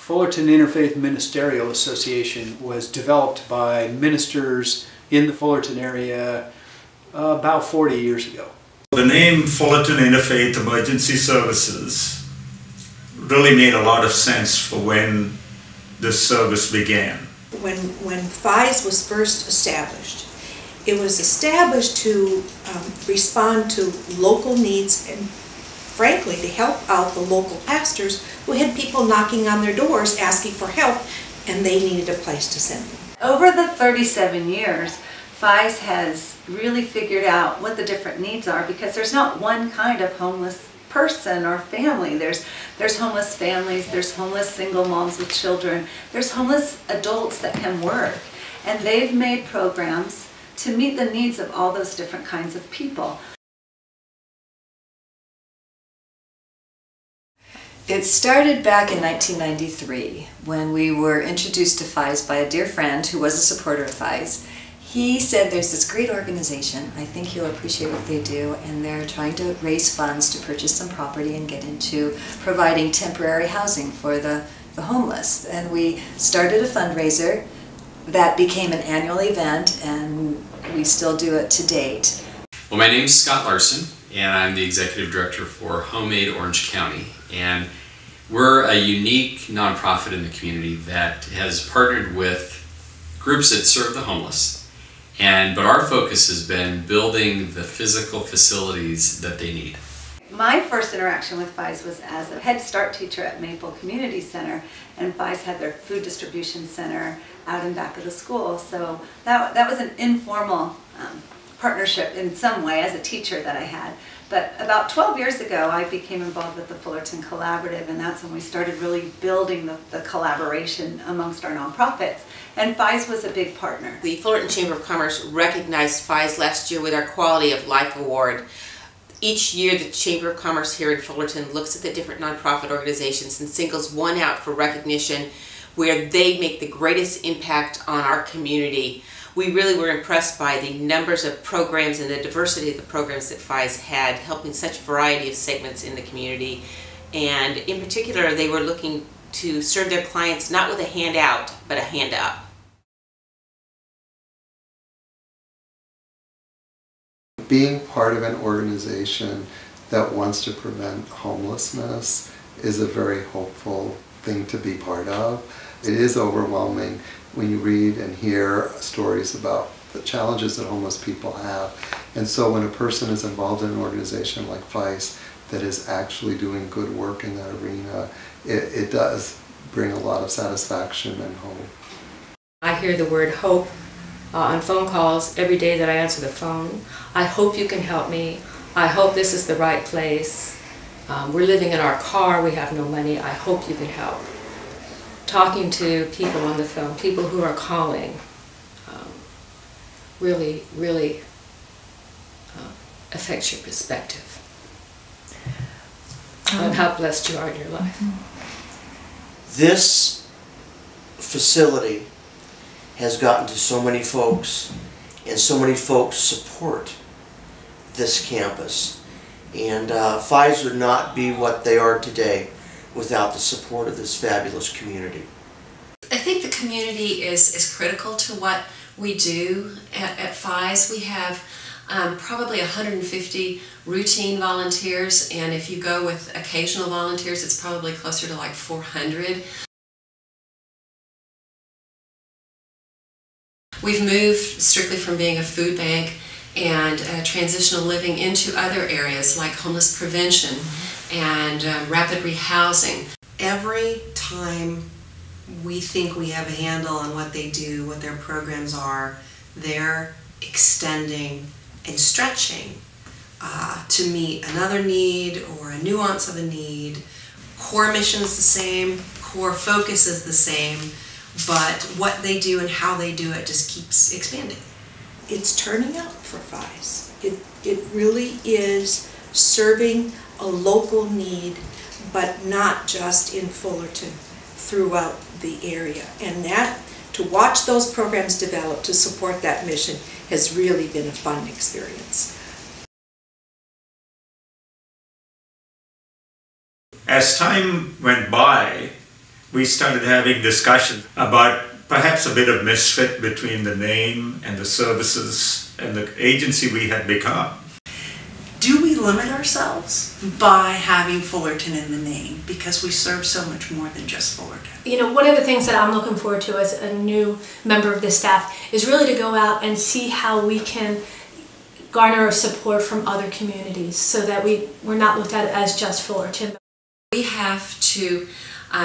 Fullerton Interfaith Ministerial Association was developed by ministers in the Fullerton area about 40 years ago. The name Fullerton Interfaith Emergency Services really made a lot of sense for when this service began. When FIES was first established, it was established to respond to local needs and, frankly, to help out the local pastors who had people knocking on their doors asking for help, and they needed a place to send them. Over the 37 years, FIES has really figured out what the different needs are, because there's not one kind of homeless person or family. There's homeless families, there's homeless single moms with children, there's homeless adults that can work, and they've made programs to meet the needs of all those different kinds of people. It started back in 1993 when we were introduced to FIES by a dear friend who was a supporter of FIES. He said there's this great organization, I think you'll appreciate what they do, and they're trying to raise funds to purchase some property and get into providing temporary housing for the homeless. And we started a fundraiser that became an annual event, and we still do it to date. Well, my name is Scott Larson, and I'm the Executive Director for Homemade Orange County. And we're a unique nonprofit in the community that has partnered with groups that serve the homeless. But our focus has been building the physical facilities that they need. My first interaction with FIES was as a Head Start teacher at Maple Community Center, and FIES had their food distribution center out in back of the school. So that was an informal partnership in some way as a teacher that I had. But about 12 years ago, I became involved with the Fullerton Collaborative, and that's when we started really building the collaboration amongst our nonprofits. And FIES was a big partner. The Fullerton Chamber of Commerce recognized FIES last year with our Quality of Life Award. Each year, the Chamber of Commerce here in Fullerton looks at the different nonprofit organizations and singles one out for recognition where they make the greatest impact on our community. We really were impressed by the numbers of programs and the diversity of the programs that FIES had, helping such a variety of segments in the community. And in particular, they were looking to serve their clients not with a handout, but a hand up. Being part of an organization that wants to prevent homelessness is a very hopeful thing to be part of. It is overwhelming when you read and hear stories about the challenges that homeless people have. And so when a person is involved in an organization like FIES that is actually doing good work in that arena, it does bring a lot of satisfaction and hope. I hear the word hope on phone calls every day that I answer the phone. I hope you can help me. I hope this is the right place. We're living in our car, we have no money. I hope you can help. Talking to people on the phone, people who are calling, really affects your perspective on how blessed you are in your life. This facility has gotten to so many folks, and so many folks support this campus. And FIES would not be what they are today without the support of this fabulous community. I think the community is critical to what we do at FIES. We have probably 150 routine volunteers, and if you go with occasional volunteers, it's probably closer to like 400. We've moved strictly from being a food bank and transitional living into other areas like homeless prevention and rapid rehousing. Every time we think we have a handle on what they do, what their programs are, they're extending and stretching to meet another need or a nuance of a need. Core mission is the same, core focus is the same, but what they do and how they do it just keeps expanding. It's turning out for FIES. It really is serving a local need, but not just in Fullerton, throughout the area. And that, to watch those programs develop to support that mission has really been a fun experience. As time went by, we started having discussions about perhaps a bit of misfit between the name and the services and the agency we had become. Do we limit ourselves by having Fullerton in the name because we serve so much more than just Fullerton? You know, one of the things that I'm looking forward to as a new member of the staff is really to go out and see how we can garner support from other communities so that we're not looked at as just Fullerton. We have to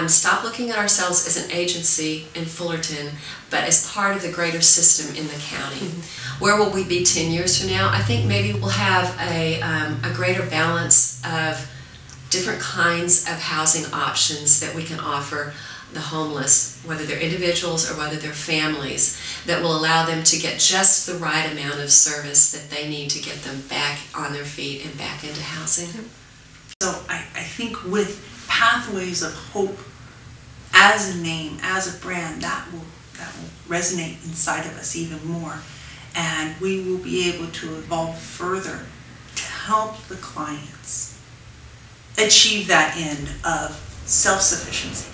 stop looking at ourselves as an agency in Fullerton, but as part of the greater system in the county. Mm-hmm. Where will we be 10 years from now? I think maybe we'll have a greater balance of different kinds of housing options that we can offer the homeless, whether they're individuals or whether they're families, that will allow them to get just the right amount of service that they need to get them back on their feet and back into housing. So I think with Pathways of Hope as a name, as a brand, that will resonate inside of us even more, and we will be able to evolve further to help the clients achieve that end of self-sufficiency.